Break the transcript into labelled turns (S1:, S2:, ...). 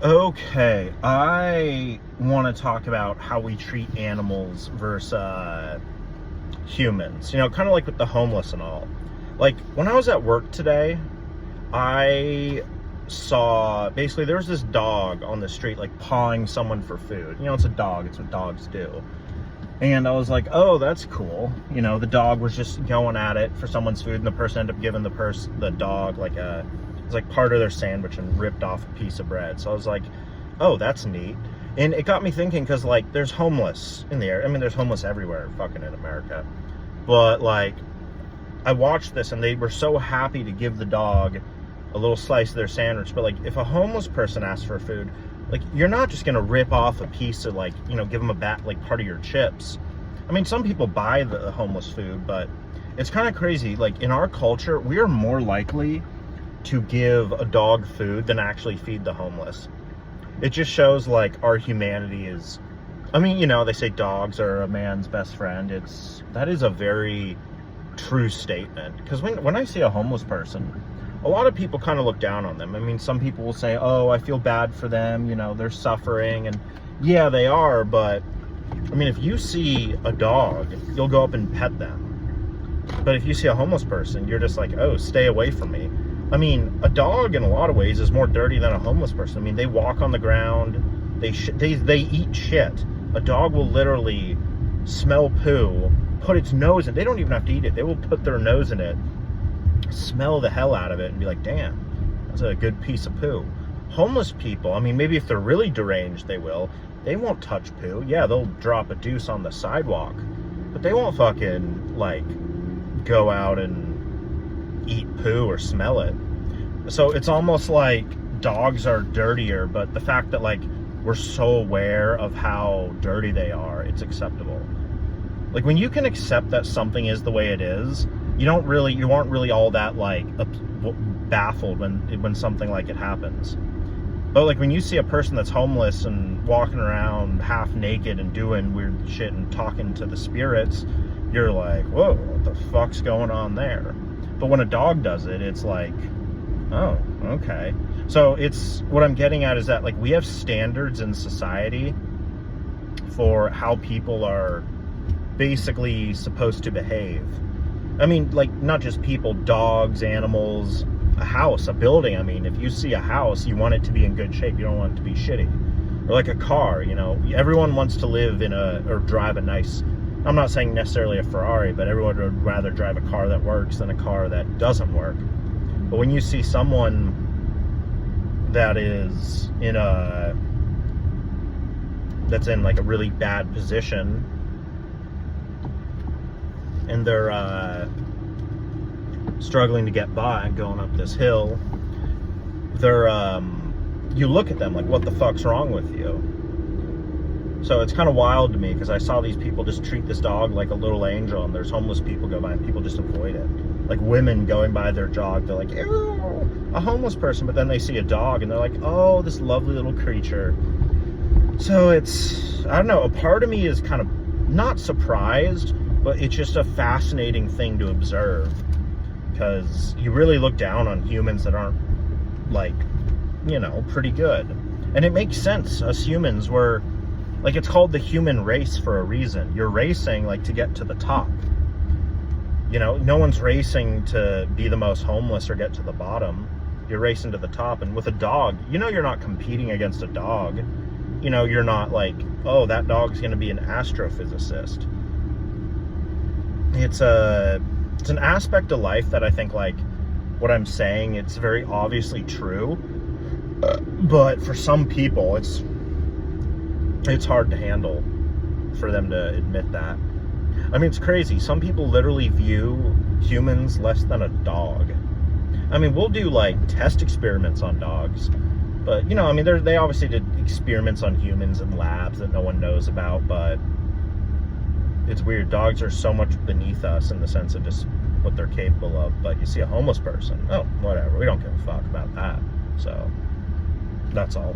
S1: Okay, I want to talk about how we treat animals versus humans. Kind of like with the homeless and all. Like, when I was at work today, I saw basically there was this dog on the street, like pawing someone for food. It's a dog, it's what dogs do. And I was like, oh, that's cool. The dog was just going at it for someone's food, and the person ended up giving the dog like it's like part of their sandwich and ripped off a piece of bread. So I was like, oh, that's neat. And it got me thinking, because like there's homeless in the air. I mean, there's homeless everywhere fucking in America. But like, I watched this and they were so happy to give the dog a little slice of their sandwich. But like, if a homeless person asks for food, like, you're not just gonna rip off a piece of, like, give them part of your chips. I mean, some people buy the homeless food, but it's kind of crazy. Like, in our culture, we are more likely to give a dog food than actually feed the homeless. It just shows like our humanity is, I mean, they say dogs are a man's best friend. That is a very true statement. Because when I see a homeless person, a lot of people kind of look down on them. I mean, some people will say, oh, I feel bad for them, they're suffering, and yeah, they are. But I mean, if you see a dog, you'll go up and pet them. But if you see a homeless person, you're just like, oh, stay away from me. I mean, a dog in a lot of ways is more dirty than a homeless person. I mean, they walk on the ground, they eat shit. A dog will literally smell poo, put its nose in. They don't even have to eat it. They will put their nose in it, smell the hell out of it, and be like, damn, that's a good piece of poo. Homeless people, I mean, maybe if they're really deranged, they won't touch poo. Yeah, they'll drop a deuce on the sidewalk, but they won't fucking, like, go out and eat poo or smell it. So it's almost like dogs are dirtier, but the fact that, like, we're so aware of how dirty they are, it's acceptable. Like, when you can accept that something is the way it is, you aren't really all that, like, baffled when something like it happens. But like, when you see a person that's homeless and walking around half naked and doing weird shit and talking to the spirits, you're like, whoa, what the fuck's going on there? But when a dog does it, it's like, oh, okay. So what I'm getting at is that, like, we have standards in society for how people are basically supposed to behave. I mean, like, not just people, dogs, animals, a house, a building. I mean, if you see a house, you want it to be in good shape. You don't want it to be shitty. Or like a car, everyone wants to live or drive a nice, I'm not saying necessarily a Ferrari, but everyone would rather drive a car that works than a car that doesn't work. But when you see someone that is that's in like a really bad position, and they're struggling to get by and going up this hill, you look at them like, what the fuck's wrong with you? So it's kind of wild to me, because I saw these people just treat this dog like a little angel, and there's homeless people go by and people just avoid it. Like, women going by their jog, they're like, ew, a homeless person, but then they see a dog and they're like, oh, this lovely little creature. So I don't know, a part of me is kind of not surprised, but it's just a fascinating thing to observe, because you really look down on humans that aren't, like, pretty good. And it makes sense. Us humans were, like, it's called the human race for a reason. You're racing, like, to get to the top. No one's racing to be the most homeless or get to the bottom. You're racing to the top. And with a dog, you're not competing against a dog. You're not like, oh, that dog's going to be an astrophysicist. It's an aspect of life that I think, like, what I'm saying, it's very obviously true. But for some people, it's hard to handle for them to admit that. I mean, it's crazy. Some people literally view humans less than a dog. I mean, we'll do, like, test experiments on dogs. But, I mean, they obviously did experiments on humans in labs that no one knows about. But it's weird. Dogs are so much beneath us in the sense of just what they're capable of. But you see a homeless person, oh, whatever. We don't give a fuck about that. So that's all.